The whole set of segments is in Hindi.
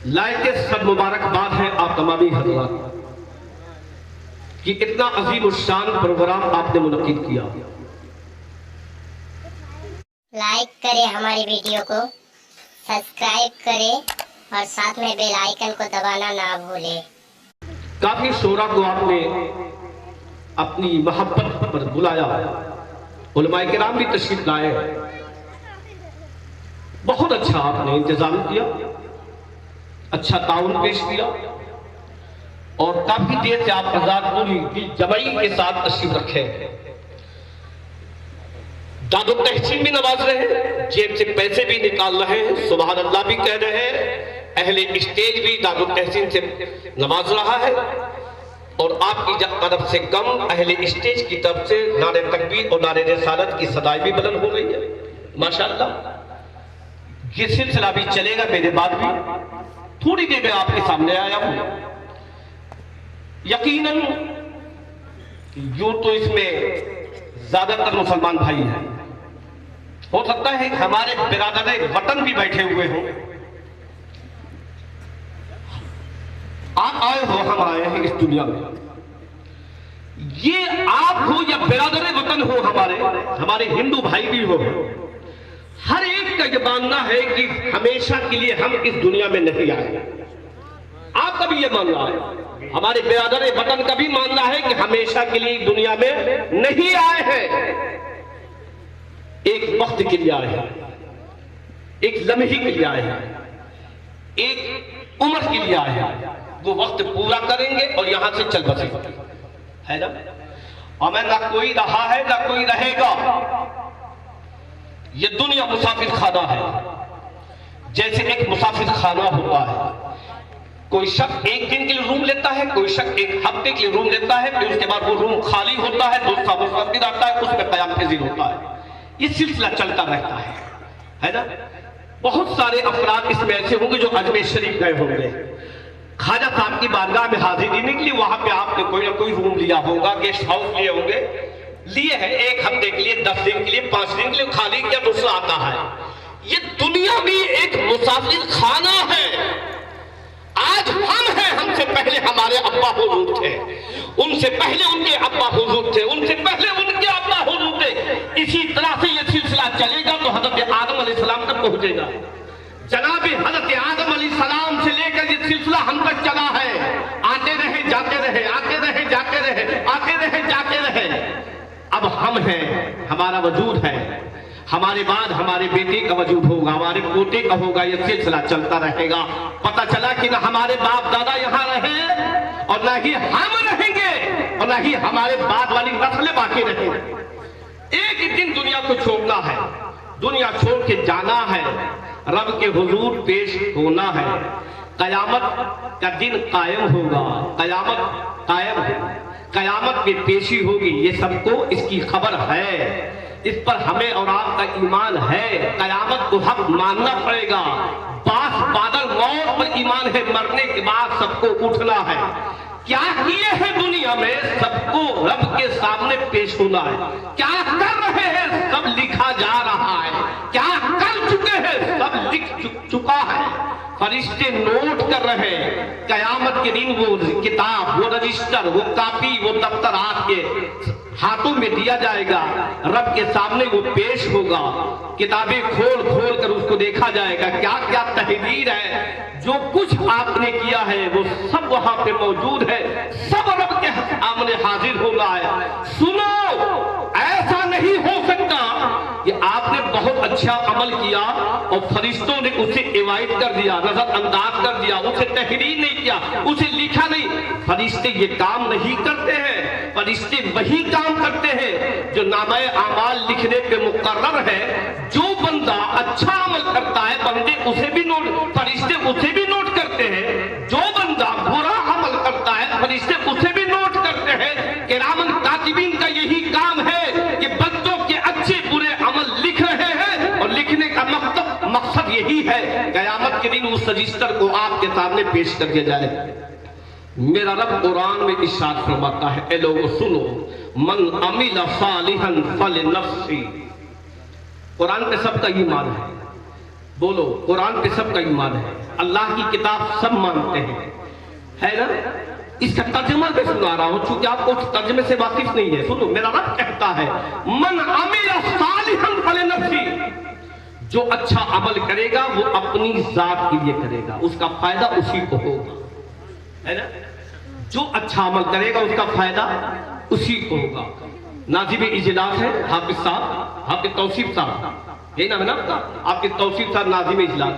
लायके सब मुबारकबाद है आप तमामी हज़रात कि इतना अजीम शान प्रोग्राम आपने मुनक्किद किया। लाइक करें हमारी वीडियो को, सब्सक्राइब करें और साथ में बेल आइकन को दबाना ना भूलें। काफी शोरा को आपने अपनी मोहब्बत पर बुलाया, उलमाए किराम भी तशरीफ लाए, बहुत अच्छा आपने इंतजाम किया, अच्छा ताउन पेश किया और काफी देर से आप आजाद पूरी जमाई के साथ तशरीफ रखे। दादो तहसीन भी नवाज रहे हैं, जेब से पैसे भी निकाल रहे हैं, सुभान अल्लाह भी कह रहे हैं, अहले स्टेज भी दादो तहसीन से नवाज रहा है और आपकी तरफ से कम अहले स्टेज की तरफ से नारे तकबीर और नारे रिसालत की सदाई भी बुलंद हो रही है। माशाअल्लाह ये सिलसिला भी चलेगा, मेरे बाद भी थोड़ी देर में आपके सामने आया हूं। यकीनन यूं तो इसमें ज्यादातर मुसलमान भाई हैं, हो सकता है हमारे बिरादर वतन भी बैठे हुए हों। आप आए हो, हम आए हैं इस दुनिया में, ये आप हो या बिरादर वतन हो, हमारे हिंदू भाई भी हो, हर एक का ये मानना है कि हमेशा के लिए हम इस दुनिया में नहीं आए। आपका भी ये मानना है, हमारे बिरादर वतन का भी मानना है कि हमेशा के लिए दुनिया में नहीं आए हैं, एक वक्त के लिए आए हैं, एक लम्हे के लिए आए हैं, एक उम्र के लिए आए हैं। वो वक्त पूरा करेंगे और यहां से चल बसेंगे, है ना। और मैं ना कोई रहा है ना कोई रहेगा। ये दुनिया मुसाफिर खाना है, जैसे एक मुसाफिर खाना होता है, कोई शख्स एक दिन के लिए रूम लेता है, कोई शख्स एक हफ्ते के लिए रूम लेता है, फिर उसके बाद वो रूम खाली होता है, दूसरा मुसाफिर आता है, उसमें कयाम पजीर होता है। ये सिलसिला चलता रहता है ना। बहुत सारे अफराद इसमें ऐसे होंगे जो अजमेर शरीफ गए होंगे, ख्वाजा साहब की बारगाह में हाजिरी देने के लिए, वहां पे आपने कोई ना कोई रूम लिया होगा, गेस्ट हाउस लिए होंगे, लिए है एक हफ्ते के लिए, 10 दिन के लिए, 5 दिन के लिए, खाली किया, दूसरा आता है। ये दुनिया भी एक मुसाफिर खाना है। आज हम हैं, हमसे पहले हमारे अब्बा हुजूर थे, उनसे पहले उनके अब्बा हुजूर थे, उनसे पहले उनके अब्बा हुजूर थे। इसी तरह से ये सिलसिला चलेगा तो हजरत आदम अलैहिस्सलाम तक पहुंचेगा। जनाब हजरत आदम अलैहिस्सलाम से लेकर ये सिलसिला हम तक चला है, आते रहे जाते रहे, आते रहे जाते रहे, आते रहे जाते रहे। अब हम हैं, हमारा वजूद है, हमारे बाद हमारे बेटे का वजूद होगा, हमारे पोते का होगा, ये सिलसिला चलता रहेगा। पता चला कि ना हमारे बाप दादा यहाँ रहे और ना ही हम रहेंगे और ना ही हमारे बाद वाली नस्लें बाकी रहेंगी। एक दिन दुनिया को छोड़ना है, दुनिया छोड़ के जाना है, रब के हुजूर पेश होना है। कयामत का दिन कायम होगा, कयामत कायम है, कयामत में पेशी होगी, ये सबको इसकी खबर है, इस पर हमें और आपका ईमान है। कयामत को हक मानना पड़ेगा। बास बादल मौत पर ईमान है, मरने के बाद सबको उठना है। क्या किए हैं दुनिया में, सबको रब के सामने पेश होना है। क्या कर रहे हैं, सब लिखा जा रहा है। क्या कर चुके हैं, सब लिख चुका है, फरिश्ते नोट कर रहे हैं। कयामत के दिन वो किताब, वो रजिस्टर, वो कापी, वो दफ्तर आपके हाथों में दिया जाएगा, रब के सामने वो पेश होगा। किताबें खोल खोल कर उसको देखा जाएगा, क्या क्या तहरीर है, जो कुछ आपने किया है वो सब वहां पे मौजूद है, सब रब के सामने हाजिर हो रहा है। सुनो, ऐसा नहीं हो सकता कि आपने बहुत अच्छा अमल किया और फरिश्तों ने उसे इनवाइट कर दिया, नजरअंदाज कर दिया, उसे तहरीर नहीं किया, उसे लिखा नहीं। फरिश्ते ये काम नहीं करते हैं, फरिश्ते वही काम करते हैं जो नामे आमाल लिखने पे मुकर्रर है। जो बंदा अच्छा अमल करता है, बंदे उसे भी नोट, फरिश्ते उसे भी नोट करते हैं। जो बंदा बुरा अमल करता है, फरिश्ते उसे भी नोट करते हैं। किरामन कातिबीन का यही काम है कि बंदों के अच्छे बुरे अमल लिख रहे हैं और लिखने का मकसद यही है, कयामत के दिन उस रजिस्टर को आपके सामने पेश कर दिया जाए। मेरा रब कुरान में इरशाद फरमाता है, ए लोगों सुनो, मन अमिला सालिहन फलिनफ्सी। कुरान पे सबका ईमान है, बोलो, कुरान पे सबका ईमान है, अल्लाह की किताब सब मानते हैं, है ना? इसका तर्जुमा मैं सुना रहा हूं, चूंकि आपको तर्जुमे से वाकिफ नहीं है। सुनो, मेरा रब कहता है, मन अमिला सालिहन फलिनफ्सी, जो अच्छा अमल करेगा वो अपनी जात के लिए करेगा, उसका फायदा उसी को होगा, है ना? जो अच्छा अमल करेगा उसका फायदा उसी को होगा। नाजिब इजलास है हाफिज साहब, हाफिज तौसीफ साहब, यही नाम है ना आपका? आपके तौसीफ साहब नाजिब इजलास,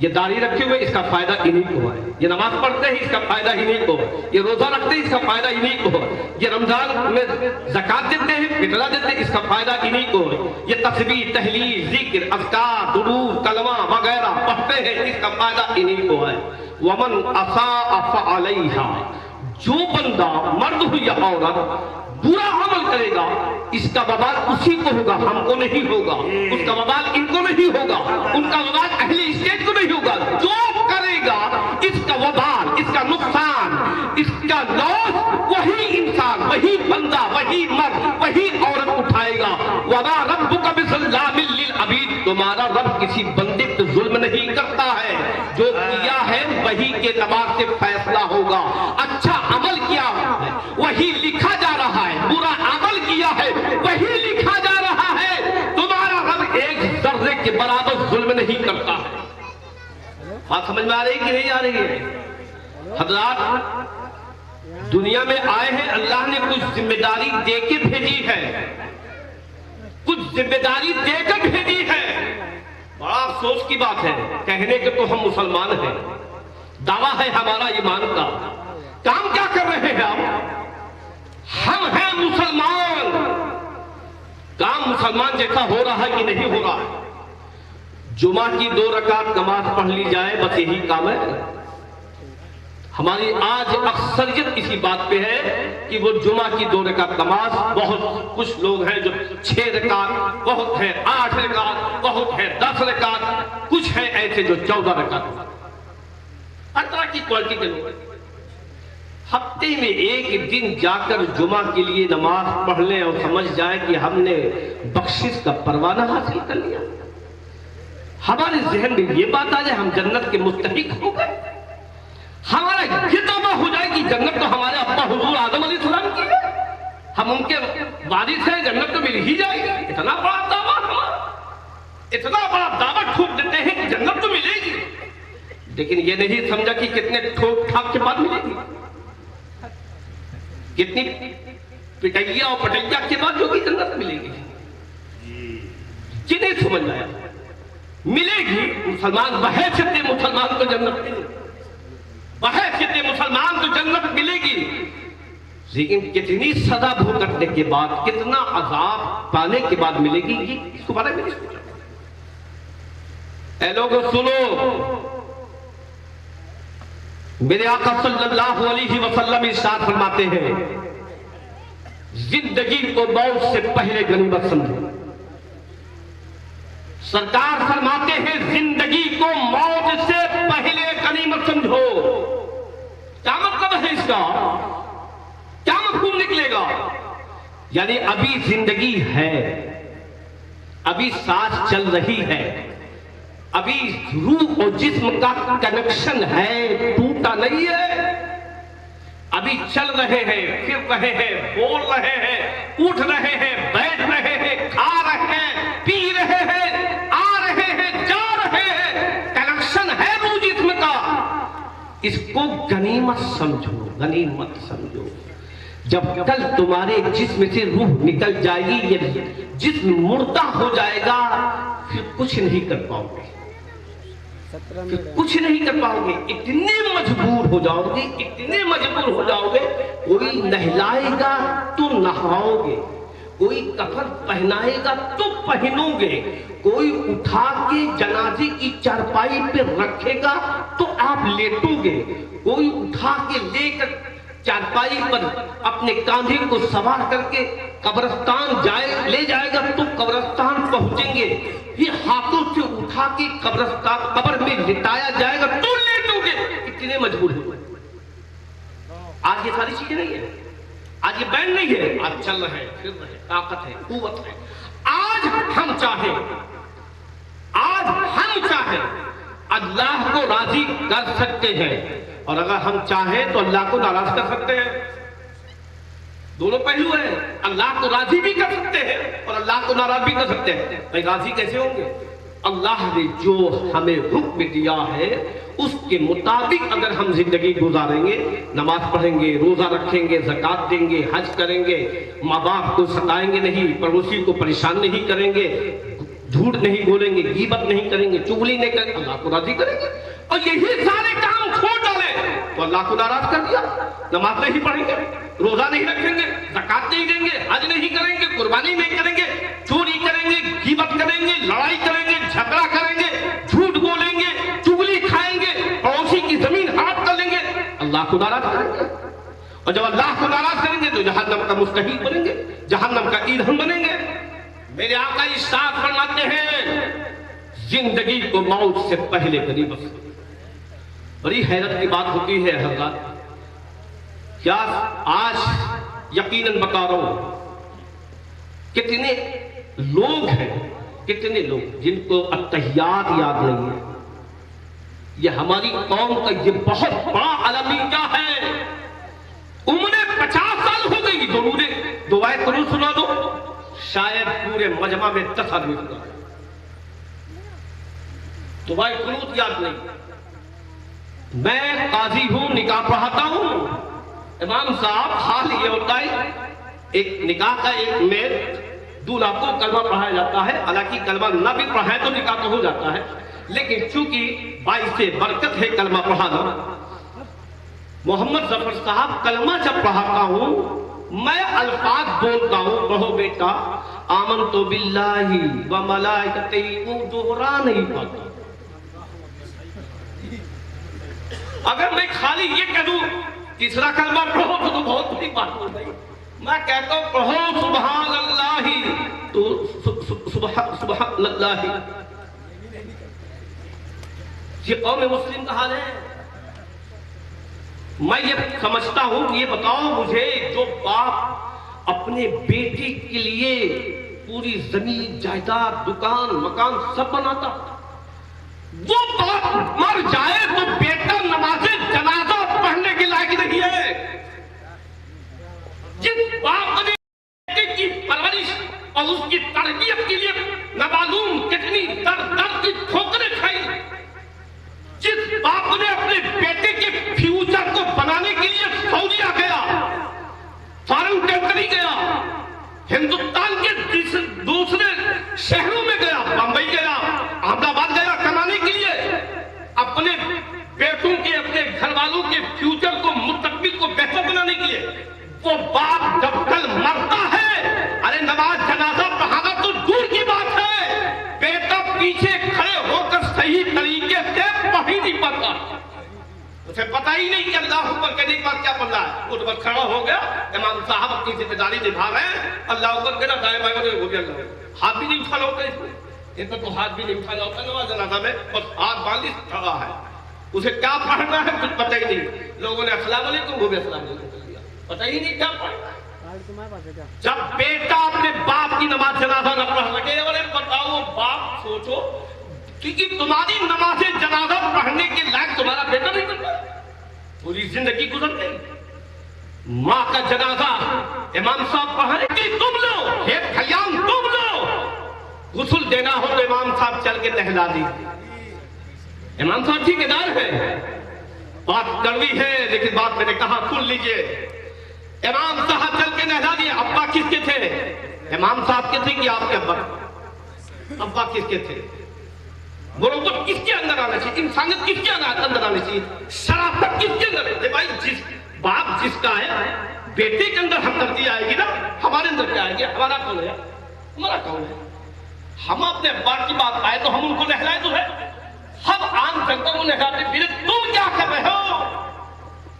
ये दाढ़ी रखे हुए इसका फायदा इन्हीं को है, ये नमाज पढ़ते हैं इसका फायदा इन्हीं को है, ये रोजा रखते हैं इसका फायदा इन्हीं को है, ये रमजान में ज़कात देते हैं, फितरा देते हैं, इसका फायदा इन्हीं को है, ये तस्बीह, तहलील, जिक्र, अज़कार, दुरूद, कलमा वगैरह पढ़ते हैं, इसका फायदा इन्हीं को है। वमन असाअ फअलैहा, जो बंदा मर्द हो या औरत बुरा अमल करेगा इसका वबाल उसी को होगा, हमको नहीं होगा, उसका वबाल इनको नहीं होगा, उनका वबाल अहले स्टेट को नहीं होगा। जो करेगा इसका वबाल, इसका नुकसान, इसका लॉस वही इंसान, वही बंदा, वही मर्द, वही औरत उठाएगा। वमा रब्बुका बिज़ल्लामिल लिल अबीद, तुम्हारा रब किसी बंदे पे जुल्म नहीं करता है, जो किया है वही के तबार से फैसला होगा। अच्छा अमल किया है वही लिखा जा रहा है, बुरा अमल किया है वही लिखा जा रहा है। तुम्हारा रब एक दर्जे के बराबर जुल्म नहीं करता है। बात समझ में आ रही कि नहीं आ रही है? हज़रात, दुनिया में आए हैं, अल्लाह ने कुछ जिम्मेदारी देके भेजी है, कुछ जिम्मेदारी देकर भेजी है। बड़ा अफसोस की बात है, कहने के तो हम मुसलमान हैं, दावा है हमारा ईमान का, काम क्या कर रहे हैं हम हैं मुसलमान। काम मुसलमान जैसा हो रहा है कि नहीं हो रहा है? जुमा की 2 रकात नमाज पढ़ ली जाए, बस यही काम है हमारी। आज अक्सरियत इसी बात पे है कि वो जुमा की 2 रकात नमाज, बहुत कुछ लोग हैं जो 6 रकात, बहुत है 8 रकात, बहुत है 10 रकात, कुछ है ऐसे जो 14 रकात, हर तरह की क्वालिटी के लोग। हफ्ते में एक दिन जाकर जुमा के लिए नमाज पढ़ लें और समझ जाए कि हमने बख्शिश का परवाना हासिल कर लिया, हमारे जहन में ये बात आ जाए हम जन्नत के मुस्तहिक हो गए, हमारा ये दावा हो जाए कि जन्नत तो हमारे अब्बा हुजूर आदम अलैहिस्सलाम की है, हम उनके वारिस हैं, जन्नत तो मिल ही जाएगी। इतना बड़ा दावा हमारा, इतना बड़ा दावा ठोक देते हैं कि जन्नत तो मिलेगी, लेकिन ये नहीं समझा कि कितने ठोक ठाक के बाद मिलेगी, कितनी पिटैया और पटैया के बाद जो कि जन्नत मिलेगी। जिन्हें समझ आया मिलेगी, मुसलमान बहैसियत मुसलमान को जन्नत मिलेगी, बहैसियत मुसलमान को जन्नत मिलेगी, लेकिन कितनी सजा भुगतने के बाद, कितना अजाब पाने के बाद मिलेगी, ये इसको बारे में नहीं सोचा। ऐ लोगों सुनो, मेरे आका सल्लल्लाहु अलैहि वसल्लम इरशाद फरमाते हैं, जिंदगी को मौत से पहले गनीमत समझो। सरकार फरमाते हैं जिंदगी को मौत से पहले गनीमत समझो। क्या मतलब है इसका? क्या मफहूम निकलेगा? यानी अभी जिंदगी है, अभी सांस चल रही है, अभी रूह और जिस्म का कनेक्शन है, टूटा नहीं है, अभी चल रहे हैं, फिर रहे हैं, बोल रहे हैं, उठ रहे हैं, बैठ रहे हैं, खा रहे हैं, पी रहे हैं, आ रहे हैं, जा रहे हैं, कनेक्शन है रूह जिस्म का। इसको गनीमत समझो, गनीमत समझो। जब कल तुम्हारे जिस्म से रूह निकल जाएगी, ये जिस्म मुर्दा हो जाएगा, फिर कुछ नहीं कर पाओगे, कुछ नहीं कर पाओगे, इतने मजबूर हो जाओगे, इतने मजबूर हो जाओगे, कोई नहलाएगा तो नहाओगे, कोई कफन पहनाएगा तो पहनोगे, कोई उठा के जनाजे की चारपाई पे रखेगा तो आप लेटोगे, कोई उठा के लेकर चारपाई पर अपने कांधे को सवार करके कब्रिस्तान ले जाएगा तो कब्रिस्तान पहुंचेंगे, ये हाथों से उठा के कब्रिस्तान कब्र में लिटाया जाएगा तो लेटोगे, इतने मजबूर हो। आज ये सारी चीजें नहीं है, आज ये बैंड नहीं है, आज चल रहे हैं, फिर रहे, ताकत है, कुव्वत है। आज हम चाहें, आज हम चाहें अल्लाह को राजी कर सकते हैं, और अगर हम चाहें तो अल्लाह को नाराज कर सकते हैं। दोनों पहलू है, अल्लाह को राजी भी कर सकते हैं और अल्लाह को नाराज भी कर सकते हैं। भाई राजी कैसे होंगे? अल्लाह ने जो हमें हुक्म दिया है उसके मुताबिक अगर हम जिंदगी गुजारेंगे, नमाज पढ़ेंगे, रोजा रखेंगे, ज़कात देंगे, हज करेंगे, माँ बाप को सताएंगे नहीं, पड़ोसी को परेशान नहीं करेंगे, झूठ नहीं बोलेंगे, गीबत नहीं करेंगे, चुगली नहीं करेंगे, अल्लाह को राजी करेंगे। और यही सारे काम छोड़ डाले तो अल्लाह को नाराज कर दिया। नमाज नहीं पढ़ेंगे, रोजा नहीं रखेंगे, ज़कात नहीं देंगे, हज नहीं करेंगे, कुर्बानी नहीं करेंगे, चोरी करेंगे, गीबत करेंगे, लड़ाई करेंगे, झगड़ा करेंगे, झूठ बोलेंगे, चुगली खाएंगे, पड़ोसी की जमीन हड़प कर लेंगे, अल्लाह को नाराज करेंगे। और जब अल्लाह को नाराज करेंगे तो जहन्नम का मुस्तहीक बनेंगे, जहन्नम का ईंधन बनेंगे। मेरे आका इरशाद फरमाते हैं, जिंदगी को मौत से पहले करीब। बड़ी हैरत की बात होती है हज़रात, क्या आज यकीनन बता रहा हूं कितने लोग हैं, कितने लोग जिनको अत्तहियात याद नहीं है। ये हमारी कौम का ये बहुत बड़ा अलमीजा है। उम्र 50 साल हो गई, जरूर दुआए कुनूत सुना दो, शायद पूरे मजमा में 10 आदमी सुना, दुआए कुनूत याद नहीं। मैं काजी हूं, निकाह पढ़ाता हूं। इमाम साहब, हाल ये होता है एक निकाह का एक में दूल्हा को कलमा पढ़ाया जाता है। हालांकि कलमा ना भी पढ़ाए तो निकाह तो हो जाता है, लेकिन चूंकि बाईस से बरकत है कलमा पढ़ाना। मोहम्मद जफर साहब, कलमा जब पढ़ाता हूं मैं अल्फाज बोलता हूं, कहो बेटा आमन तो बिल्लाही व मलाइकतिही, वो दोहरा नहीं पाता। अगर मैं खाली ये कह दूं तीसरा कलमा पढ़ो तो बहुत बड़ी बात हो गई। मैं कहता हूं पढ़ो सुभान अल्लाह, तो सुभान अल्लाह। ये कौम मुस्लिम का हाल है। मैं ये समझता हूं कि ये बताओ मुझे, जो बाप अपने बेटे के लिए पूरी जमीन जायदाद दुकान मकान सब बनाता, वो बाप मर जाए तो बेटा नमाज़े जनाजा पढ़ने के लायक नहीं है। जिस बाप ने बेटे की परवरिश और उसकी तरबियत के लिए न मालूम कितनी दर्द की ठोकरें खाई, जिस बाप ने अपने बेटे के फ्यूचर को बनाने के लिए सऊदीया गया, फॉरेन कंट्री गया, हिंदुस्तान के दूसरे शहरों में गया, बंबई गया, अहमदाबाद गया कमाने के लिए, अपने बेटों के, अपने घर वालों के फ्यूचर को, मुस्तकबिल को बेहतर बनाने के लिए, वो बाप जब कल मरता है, अरे नमाज जनाजा पढ़ाना तो दूर की बात है, बेटा पीछे खड़े होकर सही तरीके से पढ़ ही नहीं पाता। उसे पता ही नहीं कि अल्लाह अकबर कहने के बाद क्या पढ़ रहा है। उठ पर खड़ा हो गया, इमाम साहब अपनी जिम्मेदारी निभा रहे हैं, अल्लाह अकबर कहना दाएं बाएं हो गया, हाथ भी नहीं उठाना होता इसमें, इनको तो हाथ भी नहीं उठाना होता नमाज जनाजा में, बस हाथ बांधी खड़ा है। उसे क्या पढ़ना है कुछ पता ही नहीं। लोगों ने अस्सलाम वालेकुम, वो भी अस्सलाम वालेकुम कर दिया, पता ही नहीं क्या पढ़ना है। जब बेटा अपने बाप की नमाज जनाजा न पढ़ सके, अरे बताओ बाप, सोचो क्योंकि तुम्हारी नमाज जनाजा पढ़ने के लायक तुम्हारा बेटा नहीं बनता, पूरी जिंदगी गुजर गई। माँ का जनाजा इमाम साहब पढ़ने की तुम लो, खेत खलियान तुम लो, गुस्ल देना हो तो इमाम साहब चल के नहला दी। इमाम साहब ठेकेदार है, बात कड़वी है लेकिन बात मैंने कहा सुन लीजिए। इमाम साहब चल के नहला दिए। अब्बा किसके थे? इमाम साहब के थे कि आपके अब्बा? अब्बा किसके थे? बरोबर किसके अंदर आना चाहिए? इंसानियत किसके अंदर आनी चाहिए? शराफत किसके अंदर? भाई जिस बाप जिसका है, बेटे के अंदर हमदर्दी आएगी ना, हमारे अंदर क्या आएगी? हमारा कौन है? हमारा कौन है? हम अपने बाप की बात आए तो हम उनको नहलाए तो है, हम आम जनता को नहलाते फिर तुम क्या कर रहे हो?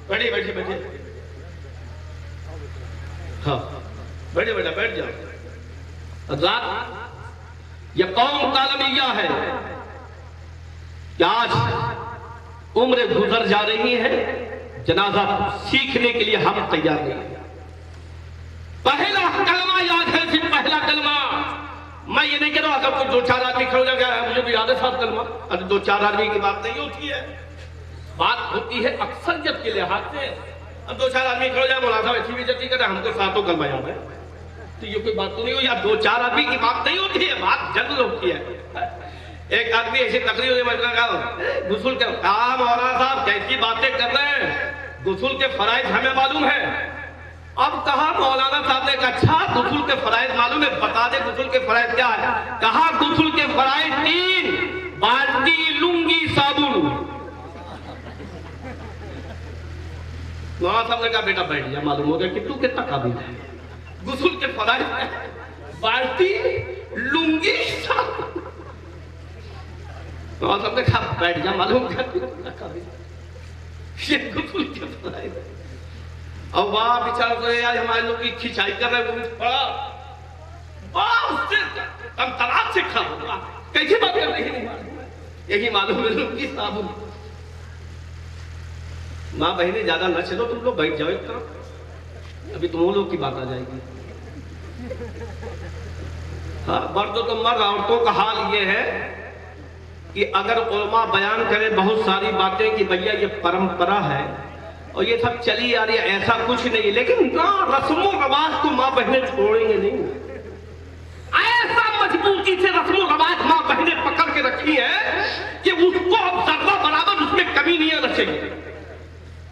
बैठे बैठे बैठे, हाँ बैठे बैठे बैठ जाओ। रात यह कौम का अलमिया है कि आज उम्र गुजर जा रही है, जनाजा सीखने के लिए हम तैयार नहीं। पहला कलमा याद है, फिर पहला कलमा मैं ये नहीं कह रहा अगर कोई 2-4 आदमी खड़े हो जाएगा मुझे भी याद है साथ कलमा, अरे 2-4 आदमी की बात नहीं होती है, बात होती है अक्सरियत के लिहाज से। अब 2-4 आदमी खड़े हो जाए मौलाना साहब ऐसी बेइज्जती करे हमको सातों कलमा याद है, तो ये कोई बात तो नहीं हो यार, 2-4 आदमी की बात नहीं होती है, बात जनरल होती है। एक आदमी ऐसी तकरीर हुई मजमा का गुस्ल के कहा मौलाना साहब कैसी बातें कर रहे हैं, गुस्ल के फराइज हमें मालूम है। अब कहा मौलाना साहब ने कहा अच्छा गुस्ल के फराइज मालूम है, बता दे गुस्ल के फराइज क्या है। कहा गुस्ल के फराइज 3 बाल्टी लुंगी साबुन। मौलाना साहब ने कहा बेटा बैठ जा, मालूम हो गया कि तू कितना काबिल है। गुस्ल के फराइज बाल्टी लुंगी साबुन। मौलाना साहब ने कहा बैठ जा, मालूम हो गया तू कितना काबिल है। ये गुस्ल के फराइज अब वाह बेचारा तो यार हमारे लोग की खिंचाई कर रहे हैं, बड़ा उससे हम तलाश से खा होगा कैसे बात कर रही है, यही मालूम है लोग की साबुन। माँ बहने ज्यादा न चलो, तुम लोग बैठ जाओ एक तरफ, अभी तुम लोग की बात आ जाएगी। हाँ मर्दों तो मर्द, औरतों का हाल ये है कि अगर उलमा बयान करे बहुत सारी बातें कि भैया ये परंपरा है और ये सब चली आ रही है, ऐसा कुछ नहीं, लेकिन ना रस्मों रवाज को माँ बहनें छोड़ेंगे नहीं। ऐसा मजबूती से रस्मों रवाज माँ बहनें पकड़ के रखी है कि उसको अब जर्रा बराबर उसमें कमी नहीं आना चाहिए।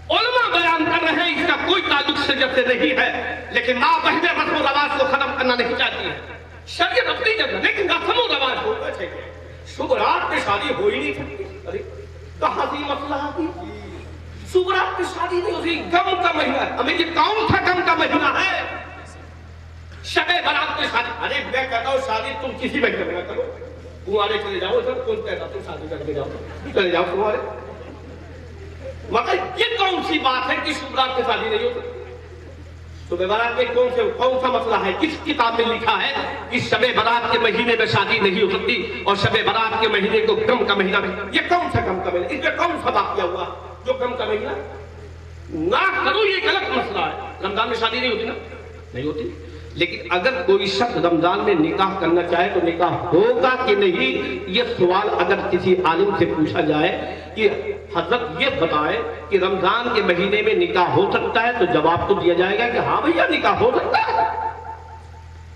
उलमा बयान कर रहे हैं इसका कोई ताल्लुक शरीयत से नहीं है, लेकिन माँ बहनें रस्मों रवाज को खत्म करना नहीं चाहती है। शरीयत अपनी जगह, लेकिन रस्मों रवाज होना चाहिए। शुभ रात में शादी हो ही नहीं सकती, अरे कहां से मसला है, शुभ रात में शादी नहीं होती, गम का महीना है। हमें ये कौन सा गम का महीना है, शबे बारात में शादी। अरे मैं कहता हूँ शादी तुम किसी महीने में करो, कुंवारे चले जाओ, सर कौन कहता तुम शादी करके जाओ, चले जाओ कुंवारे। मतलब ये कौन सी बात है कि शुभ रात में शादी नहीं होती। शबे बारात में कौन सा मसला है, किस किताब में लिखा है कि शबे बारात के महीने में शादी नहीं हो सकती और शबे बारात के महीने को गम का महीना में, ये कौन सा गम का महीना, इसमें कौन सा वाकया हुआ जो गम का महीना ना करो, ये गलत मसला है। रमजान में शादी नहीं होती ना, नहीं होती, लेकिन अगर कोई शख्स रमजान में निकाह करना चाहे तो निकाह होगा कि नहीं, ये सवाल अगर किसी आलिम से पूछा जाए कि हजरत ये बताए कि रमजान के महीने में निकाह हो सकता है, तो जवाब तो दिया जाएगा कि हाँ भैया निकाह हो सकता है।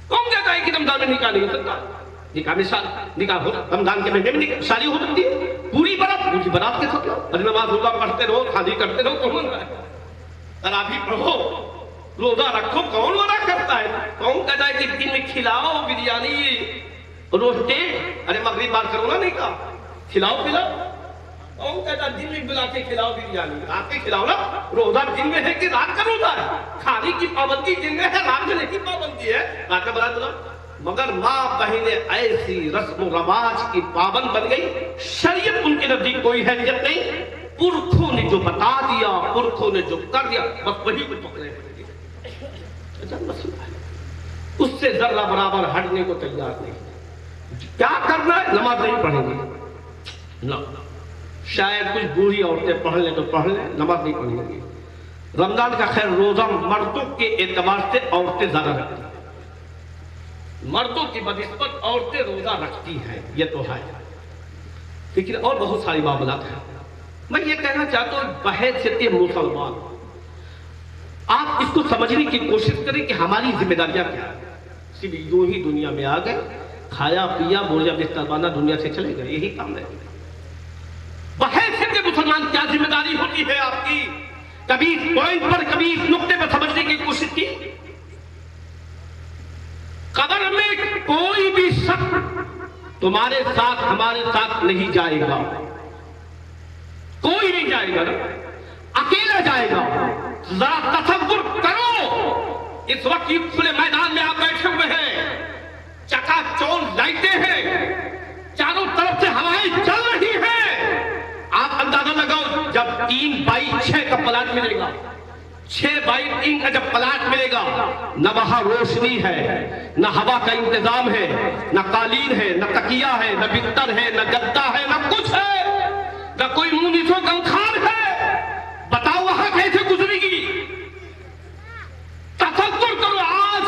कौन कहता है कि रमजान में निकाह नहीं हो सकता, निकाह में निकाह हो, रमजान के महीने में शादी हो सकती है, पूरी बारात के साथ। अरे नमाज रोजा पढ़ते रहो, शादी करते रहो, कौन रहा है, तरावी पढ़ो, रोजा रखो, कौन मना करता है। कौन कहता है कि दिन में खिलाओ बिरयानी रोटे, अरे मगरिब बात करो ना, नहीं कहा खिलाओ पिलाओ। कौन कहता दिन में बुला के खिलाओ बिरयानी, रात के खिलाओ ना। रोजा दिन में है कि रात का रोजा है, खाने की पाबंदी दिन में है, रात में नहीं पाबंदी है, रात का बरात बुलाओ। मगर माँ बहने ऐसी रस्म रवाज की पाबंद बन गई, शरीयत उनके नजदीक कोई हैसियत नहीं, पुरखों ने जो बता दिया, पुरखों ने जो कर दिया, बस वही को पकड़े। उससे जर्रा बराबर हटने को तैयार नहीं। क्या करना है, नमाज नहीं पढ़ेंगे ना, शायद कुछ बूढ़ी औरतें पढ़ लें तो पढ़ लें, नमाज नहीं पढ़ेंगी। रमजान का खैर रोजा मर्दों के एतबार से औरतें ज्यादा रखती हैं, मर्दों की बनिस्बत औरतें रोजा रखती हैं, ये तो है, लेकिन और बहुत सारी मामलात हैं। मैं ये कहना चाहता हूं बहैसियत मुसलमान आप इसको समझने की कोशिश करें कि हमारी जिम्मेदारियां क्या है। सिर्फ यूं ही दुनिया में आ गए, खाया पिया बोरिया बिस्तर बांधा, दुनिया से चले गए, यही काम है। बहैसियत मुसलमान क्या जिम्मेदारी होती है आपकी, कभी इस पॉइंट पर, कभी इस नुक्ते पर समझने की कोशिश की। कब्र में कोई भी शख्स तुम्हारे साथ हमारे साथ नहीं जाएगा, कोई नहीं जाएगा ना, अकेला जाएगा। जरा तसव्वुर करो, इस वक्त खुले मैदान में आप बैठे हुए हैं, चकाचौंध लाइटें हैं, चारों तरफ से हवाएं चल रही हैं। आप अंदाजा लगाओ, जब 3/6 का प्लाट मिलेगा, 6/3 का जब प्लाट मिलेगा, न वहां रोशनी है, न हवा का इंतजाम है, न कालीन है, न तकिया है, न बिस्तर है, न गद्दा है, न कुछ है, न कोई मुनीसो गंखार है। बताओ वहां कैसे गुजरेगी। तसव्वुर करो, आज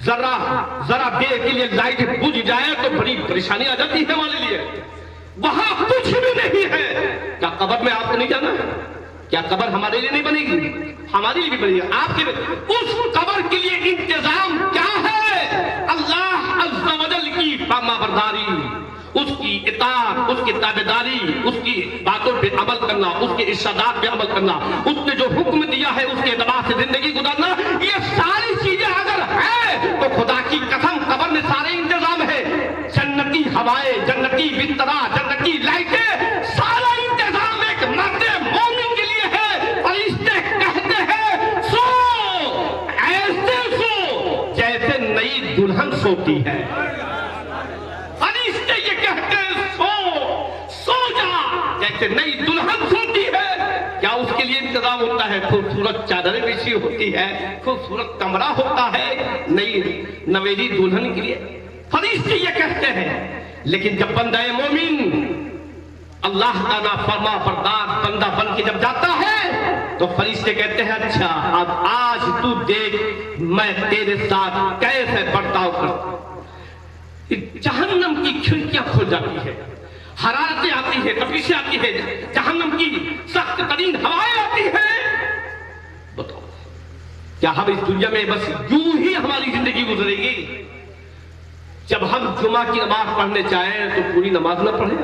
जरा समय के लिए लाइट बुझ जाए तो बड़ी परेशानी आ जाती है हमारे लिए। वहां कुछ भी नहीं है। क्या कब्र में आपको नहीं जाना है? क्या कब्र हमारे लिए नहीं बनेगी? हमारे लिए भी बनेगी, आपके लिए। उस कब्र के लिए इंतजाम क्या है? अल्लाह अज़्ज़ा वजल की फरमाबरदारी, उसकी इताअत, उसकी ताबेदारी, उसकी बातों पे अमल करना, उसके इर्शादात पे अमल करना, उसने जो हुक्म दिया है उसके एतबार से जिंदगी गुजारना। ये सारी चीजें अगर है तो खुदा की कसम कब्र में सारे इंतजाम है। जन्नती हवाएं, जन्नती बिस्तरा, जन्नती लाइटें, सारा इंतजाम एक मर्द मोमिन के लिए है। फरिश्ते कहते हैं सो, ऐसे सो जैसे नई दुल्हन सोती है। फरिश्ते ये कहते हैं सो जा जैसे नई दुल्हन सोती है। क्या उसके लिए इंतजाम होता है? खूबसूरत चादरें बिछी होती है, खूबसूरत कमरा होता है नई नवेली दुल्हन के लिए। फरिश्ते ये कहते हैं। लेकिन जब बंदा मोमिन अल्लाह का नाफरमा बरदार बंदा बन के जब जाता है तो फरिश्ते कहते हैं अच्छा अब आज तू देख मैं तेरे साथ कैसे बर्ताव करता हूं। जहन्नम की खिड़कियां खुल जाती है, हरारतें आती है, तपिशें आती है, जहन्नम की सख्त तरीन हवाएं आती है। बताओ क्या हम इस दुनिया में बस यूं ही हमारी जिंदगी गुजरेगी? जब हम जुमा की नमाज पढ़ने चाहें तो पूरी नमाज ना पढ़े।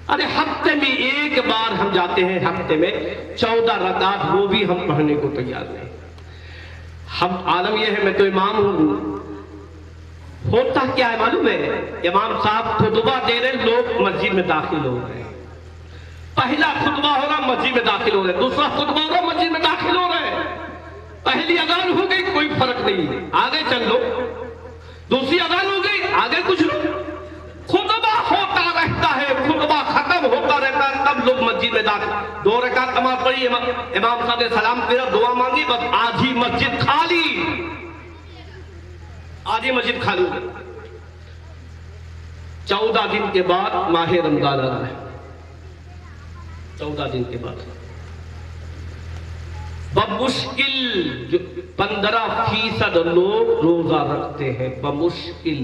अरे हफ्ते में एक बार हम जाते हैं, हफ्ते में 14 रकात, वो भी हम पढ़ने को तैयार नहीं। हम आलम यह है, मैं तो इमाम हूं। होता क्या है मालूम है? इमाम साहब खुतबा दे रहे, लोग मस्जिद में दाखिल हो रहे हैं। पहला खुतबा हो रहा, मस्जिद में दाखिल हो रहे, दूसरा खुतबा हो रहा, मस्जिद में दाखिल हो रहे। पहली अजान हो गई, कोई फर्क नहीं, आगे चल लो। दूसरी अजान हो गई, आगे कुछ लो। खुतबा होता रहता है, खुतबा खत्म होता रहता है, तब लोग मस्जिद में दाखिल। 2 रकात नमाज पढ़ी, इमाम साहब ने सलाम किया, दुआ मांगी, बस आधी मस्जिद खाली, आधी मस्जिद खाली। 14 दिन के बाद माह रमजान आ रहा है। 14 दिन के बाद बमुश्किल 15% लोग रोजा रखते हैं। बमुश्किल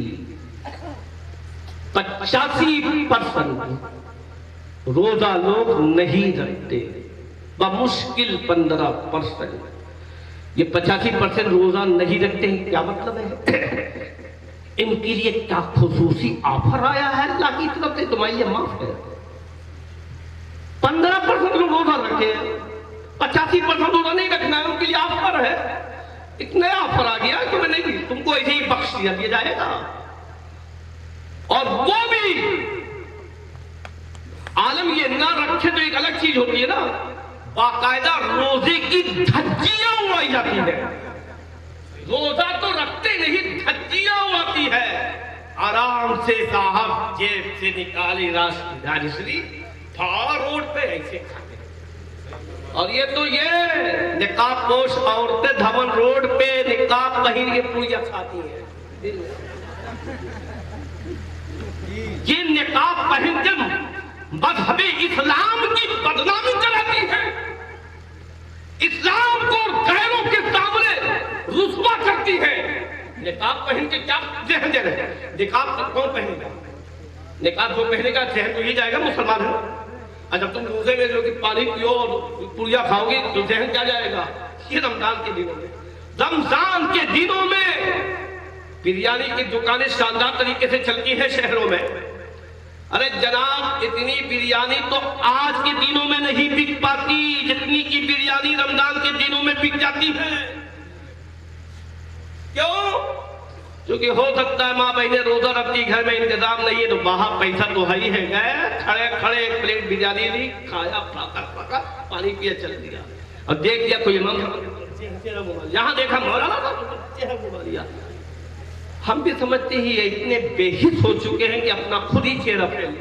85% रोजा लोग नहीं रखते। बमुश्किल 15%। ये 85% रोजा नहीं रखते हैं, क्या मतलब है? इनके लिए क्या खुसूसी ऑफर आया है अल्लाह की तरफ से? तुम्हारी ये माफ है। 15% लोग रोजा रखे, 85% रोजा नहीं रखना है, उनके लिए ऑफर है। एक नया ऑफर आ गया कि मैं नहीं, तुमको ऐसे ही बख्श दिया जाएगा। और वो भी आलम ये ना रखे तो एक अलग चीज होती है ना, बाकायदा रोजे की धज्जियां उड़ाई जाती है। रोजा तो रखते नहीं, धज्जियां उड़ाती है। आराम से साहब जेब से निकाली राशि, रोड पे ऐसे खाते। और ये तो ये निकाब पोश औरतें धवन रोड पे निकाब पहन के पूजा खाती है। ये निकाब पहन के मजहबे इस्लाम की बदनामी कराती है, इस्लाम को गैरों के सामने रुस्वा करती है। निकाब पहन के क्या जहन दे रहे हैं? निकाब कौन पहनेगा? निकाब जो पहनेगा जहन तो ही जाएगा मुसलमान है। जब तुम रोजे में जो कि पानी पियो और पूरिया खाओगे तो जहन क्या जाएगा? ये रमजान के दिनों में, रमजान के दिनों में बिरयानी की दुकानें शानदार तरीके से चलती है शहरों में। अरे जनाब, इतनी बिरयानी तो आज के दिनों में नहीं बिक पाती जितनी की बिरयानी रमजान के दिनों में बिक जाती है। क्यों? क्योंकि हो सकता है माँ बहने रोजा रखती, घर में इंतजाम नहीं है, तो बाहर पैसा तो है ही है, गए खड़े खड़े 1 प्लेट बिरयानी ली, खाया, फाका पानी पिया, चल दिया। और देख लिया कोई इमाम, यहाँ देखा मौलाना, हम भी समझते ही इतने बेहिस हो चुके हैं कि अपना खुद ही चेहरा फैल।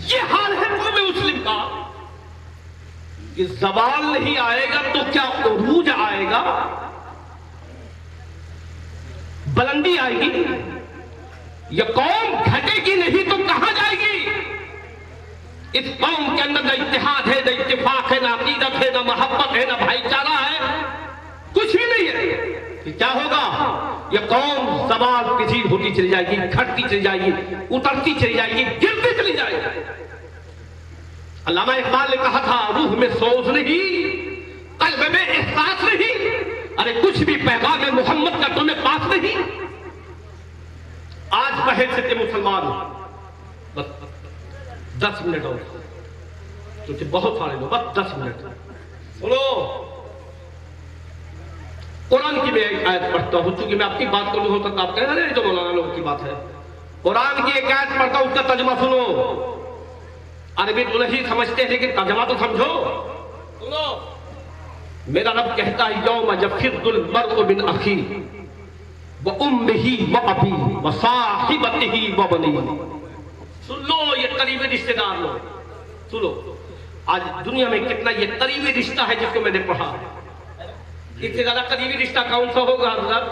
ये हाल है पूरे मुस्लिम का कि सवाल नहीं आएगा तो क्या उरूज आएगा, बुलंदी आएगी। ये कौम घटेगी नहीं तो कहां जाएगी? इस कौम के अंदर न इत्तेहाद है, न इत्तेफाक है, न अकीदत है, न मोहब्बत है, न भाईचारा है, कुछ भी नहीं है। क्या होगा? ये कौम ज़बान पजीर होती चली जाएगी, घटती चली जाएगी, उतरती चली जाएगी, गिरती चली जाएगी। अल्लामा इकबाल ने कहा था, रूह में सोच नहीं, कल्ब में एहसास नहीं, अरे कुछ भी पैगाम है मोहम्मद का तुम्हें पास नहीं। आज पहल से मुसलमान बस 10 मिनट और, क्योंकि बहुत सारे लोग, बस 10 मिनट सुनो। कुरान की मैं एक आयत पढ़ता हूं, चूंकि मैं अपनी बात करूं, हो सकता आप कह रहे हैं तो मौलाना लोगों की बात है। कुरान की एक आयत पढ़ता हूं, उसका तर्जुमा सुनो। अरबी तो नहीं समझते, लेकिन तर्जुमा तो समझो। सुनो, मेरा रब कहता है, यौम यफिर्रुल मर्उ मिन अखी व उम्मिही व अबी व साहिबतिही व बनीही। सुन लो, ये करीबी रिश्तेदार लोग सुनो। आज दुनिया में कितना ये करीबी रिश्ता है जिसको मैंने पढ़ा। इससे ज्यादा करीबी रिश्ता कौन सा होगा हज़रत?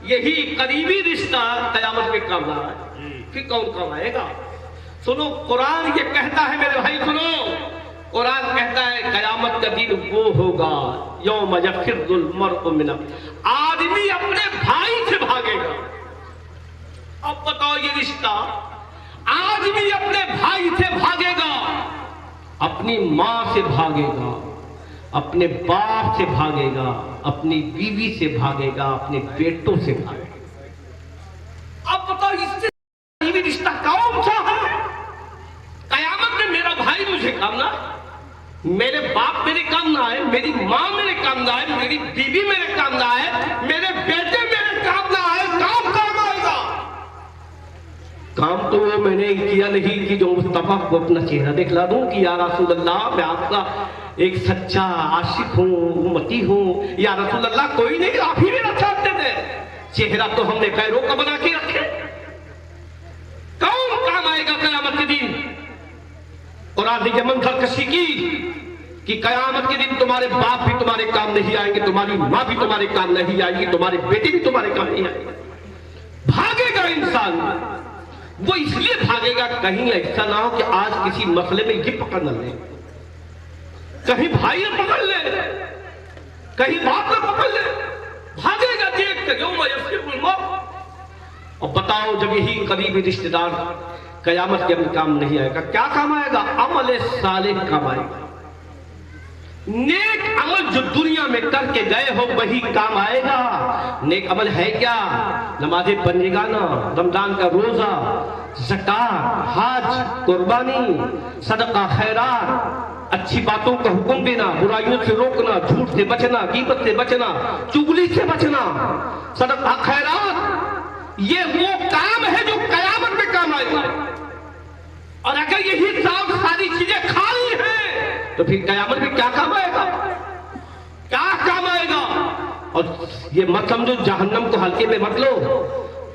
यही करीबी रिश्ता कयामत में काम आ रहा है, फिर कौन काम आएगा? सुनो, कुरान ये कहता है मेरे भाई, सुनो, कुरान कहता है कयामत का दिन वो होगा, यौम यफिर्रुल मर्उ मिन अखीह, आदमी अपने भाई से भागेगा। अब बताओ ये रिश्ता, आदमी अपने भाई से भागेगा, अपनी मां से भागेगा, अपने बाप से भागेगा, अपनी बीवी से भागेगा, अपने बेटों से भागेगा। अब बताओ इससे करीबी रिश्ता कौन सा है? कयामत में मेरा भाई मुझे काम ना, मेरे बाप मेरे काम ना आए, मेरी मां मेरे काम ना आए, मेरी बीवी मेरे काम ना आए, मेरे बेटे मेरे काम ना आए, काम आएगा। काम तो वो मैंने किया नहीं कि जो मुस्तफा को अपना चेहरा दिखला दूं कि या रसूल अल्लाह मैं आपका एक सच्चा आशिक हूं, उम्मती हूं, या रसूल अल्लाह कोई नहीं, आप ही मेरा साथ दे दे। चेहरा तो हमने पैरों का बना के रखे। कौन काम आएगा कयामत के दिन? कुरान ने मंजर कशी की कि कयामत के दिन तुम्हारे बाप भी तुम्हारे काम नहीं आएंगे, तुम्हारी मां भी तुम्हारे काम नहीं आएगी, तुम्हारे बेटे भी तुम्हारे काम नहीं आएंगे। भागेगा इंसान, वो इसलिए भागेगा कहीं ऐसा ना हो कि आज किसी मसले में ये पकड़ न ले, कहीं भाई ने पकड़ ले, कहीं बाप ने पकड़ ले, भागेगा देख कर यौम यफिर्रुल मर्उ। और बताओ, जब यही करीबी रिश्तेदार कयामत के दिन काम नहीं आएगा, क्या काम आएगा? अमल सालेह काम आएगा। नेक अमल जो दुनिया में करके गए हो वही काम आएगा। नेक अमल है क्या? नमाजें पढ़ेगा ना, रमजान का रोजा, ज़कात, हज, कुर्बानी, सदका, खैरात, अच्छी बातों का हुक्म देना, बुराइयों से रोकना, झूठ से बचना, गीबत से बचना, चुगली से बचना, सदका, खैरात, ये वो काम है जो कयामत में काम आएगा। और अगर यही सारी चीजें खाली हैं तो फिर कयामत में क्या काम आएगा? क्या काम आएगा? और ये मत समझो जहन्नम को हल्के में मत लो।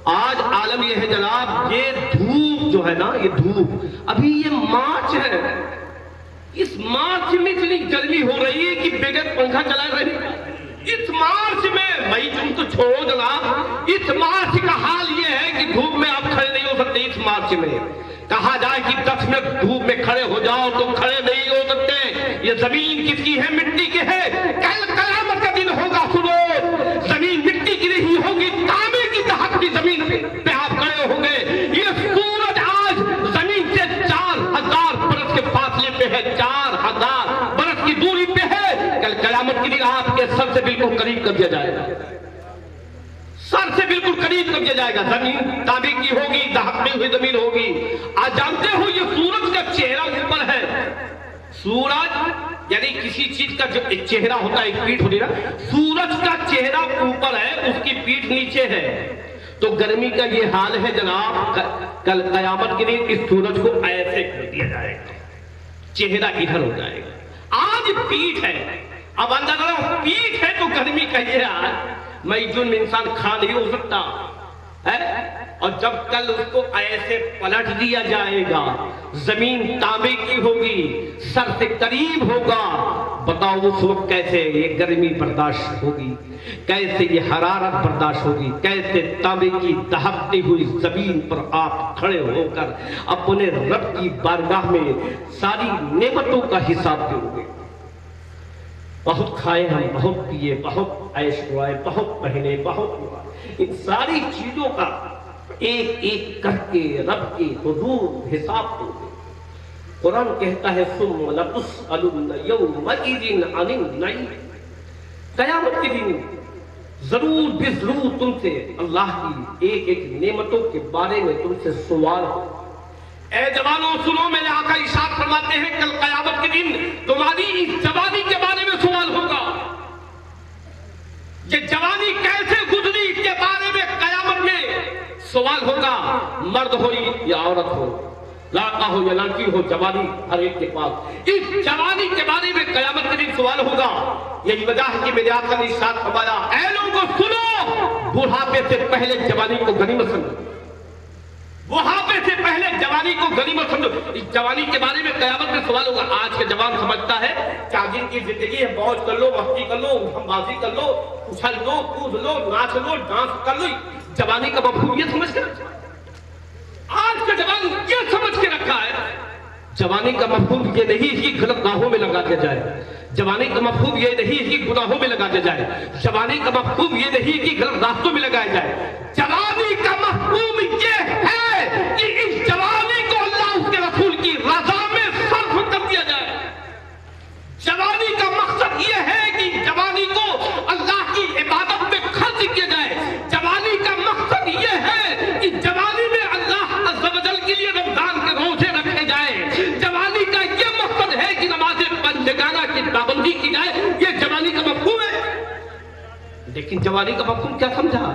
आज आलम ये है जनाब, ये धूप जो है ना, ये धूप, अभी ये मार्च है, इस मार्च में इतनी गर्मी हो रही है कि बगैर पंखा चलाए रही। इस मार्च में, मई जून तो छोड़ो जनाब, इस मार्च का हाल ये है कि धूप में आप खड़े नहीं हो सकते। इस मार्च में कहा जाए कि 10 मिनट धूप में खड़े हो जाओ तो खड़े नहीं हो सकते। ये जमीन किसकी है? मिट्टी की है। कल कयामत का दिन होगा, सुनो, जमीन मिट्टी की नहीं होगी, तांबे की दहकती जमीन पे आप खड़े होंगे। ये सूरज आज जमीन से 4000 बरस के फासले पे है, 4000 बरस की दूरी पे है। कल कयामत के दिन आपके सर से बिल्कुल करीब कर दिया जाएगा, सर से बिल्कुल करीब कर दिया जाएगा। जमीन तांबे की होगी, दहकती हुई जमीन होगी। आज जानते हो ये सूरज का चेहरा ऊपर है। सूरज यानी किसी चीज का जो एक चेहरा होता है, एक पीठ होती है ना, सूरज का चेहरा ऊपर है, उसकी पीठ नीचे है। तो गर्मी का ये हाल है जनाब, कल कयामत के दिन इस सूरज को ऐसे कर दिया जाएगा, चेहरा इधर हो जाएगा। आज पीठ है, अब अंदर पीठ है तो गर्मी कहिए यार, मई जून में इंसान खड़ा नहीं हो सकता है। और जब कल उसको ऐसे पलट दिया जाएगा, जमीन तांबे की होगी, सर से करीब होगा, बताओ उस वक्त कैसे ये गर्मी बर्दाश्त होगी, कैसे ये हरारत बर्दाश्त होगी, कैसे तांबे की दहकती हुई जमीन पर आप खड़े होकर अपने रब की बारगाह में सारी नेमतों का हिसाब दोगे। बहुत खाए हम, बहुत पिए, बहुत ऐश हुए, बहुत पहने, बहुत हुआ। इन सारी चीजों का एक एक करके रब के हुजूर हिसाब होंगे। कुरान कहता है सुम्मा लतुसअलुन्ना यौमइज़िन अनिन नईम, कयामत के दिन जरूर बेजरूर तुमसे अल्लाह की एक एक नेमतों के बारे में तुमसे सवाल हो। ए जवानों सुनो, मेरे आका इरशाद फरमाते हैं कल कयामत के दिन तुम्हारी इस जवानी के बारे में सवाल होगा। ये जवानी कैसे गुजरी इसके बारे में कयामत में सवाल होगा। मर्द हो या औरत हो, लड़का हो या लड़की हो, जवानी हर एक के पास। इस जवानी के बारे में कयामत के दिन सवाल होगा। यही वजह है कि मेरे आका ने इरशाद फरमाया, ऐ लोगों सुनो, बुढ़ापे से पहले जवानी को गनीमत समझो, बुढ़ापे से पहले जवानी को गनीमत समझो। इस जवानी के बारे में कयामत में सवाल होगा। आज के जवान समझता है चागिन की जिंदगी है, मौज कर लो, मस्ती कर लो, हमबाजी कर लो, उछल लो, कूद लो, नाच लो, डांस कर लो। जवानी का मफहूम ये समझ कर आज का जवान ये समझ के रखा है। जवानी का मफहूम ये नहीं कि गलत राहों में लगा के जाए, जवानी का मफहूम ये नहीं कि गुनाहों में लगा के जाए, जवानी का मफहूम ये नहीं कि गलत रास्तों में लगाया जाए। जवानी का मफहूम ये है कि इस जवानी को अल्लाह उसके रसूल की रज़ा में सर्फ कर दिया जाए। जवानी का मकसद ये है कि जवानी को अल्लाह की इबादत में खर्च किया जाए। जवानी का मकसद ये है कि जवानी में अल्लाह अज़्ज़ व जल के लिए रमजान के रोजे रखे जाए। जवानी का ये मकसद है कि नमाज़े पंजगाना की पाबंदी की जाए। ये जवानी का मफहूम है। लेकिन जवानी का मफहूम क्या समझा?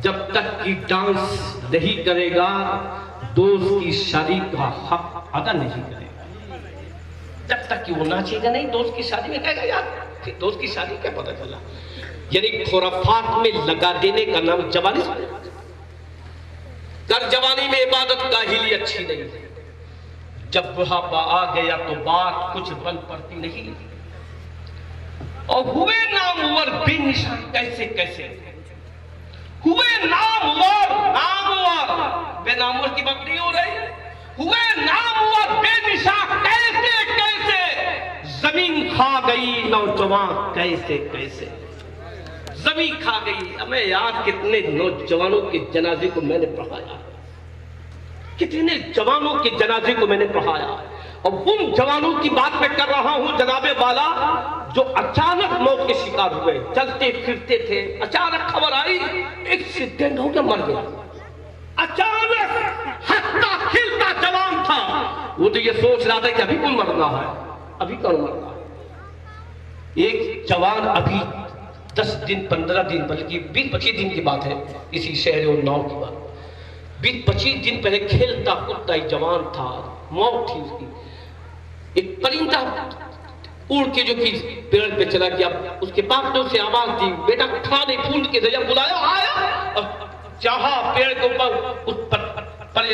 जब तक कि डांस नहीं करेगा, दोस्त की शादी का हक अदा नहीं करेगा। जब तक कि वो नाचेगा नहीं, दोस्त की शादी में कहेगा यार फिर दोस्त की शादी क्या पता चला। यानी खुराफात में लगा देने का नाम जवानी समझा कर। जवानी में इबादत काहिली अच्छी नहीं है। जब बुढ़ापा आ गया तो बात कुछ बन पड़ती नहीं। और हुए नामवर बेनिशान कैसे कैसे हुए नामवर, नामवर बेनामवर की बात नहीं हो रही। हुए नामवर बेनिशान कैसे कैसे, जमीन खा गई नौजवान कैसे कैसे, जमीन खा गई। हमें याद कितने नौजवानों के जनाजे को मैंने पढ़ाया, कितने जवानों के जनाजे को मैंने पढ़ाया। और उन जवानों की बात मैं कर रहा हूं जनाबे वाला, जो अचानक मौत के शिकार हुए। चलते फिरते थे, अचानक खबर आई एक्सीडेंट हो गया, मर गया। अचानक हंसता खिलता जवान था, वो तो ये सोच रहा था कि अभी कौन मरना है, अभी कौन मरना है। एक जवान अभी 10 दिन 15 दिन बल्कि 20-25 दिन की बात है, इसी शहर और नाव की बात। 20-25 दिन पहले खेलता कूदता एक जवान था, मौत थी उसकी। एक परिंदा उड़ के जो कि पेड़ पे चला गया, उसके पापड़ों से आवाज दी, बेटा खाने फूल के जरिए बुलाया, आया और चाहा पेड़ के ऊपर उस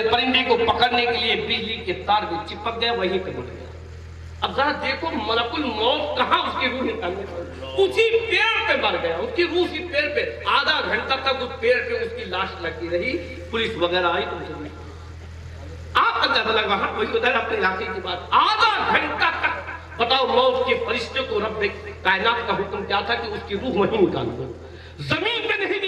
परिंदे को पकड़ने के लिए बिजली के तार में चिपक गया, वहीं पे मुड़ गया। अब जरा देखो मलकुल मौत कहां उसकी रूह निकालने, उसी पेड़ पे मर गया, उसकी रूह उसी पेड़ पे। आधा घंटा तक उस पेड़ पे उसकी लाश लगी रही, पुलिस वगैरह आई तो आप अंदाजा लगा, हाँ वही उधर अपने इलाके की बात। आधा घंटा तक बताओ मौत के फरिश्ते को रब कायनात का हुक्म क्या था कि उसकी रूह वहीं निकाल दो, जमीन पे नहीं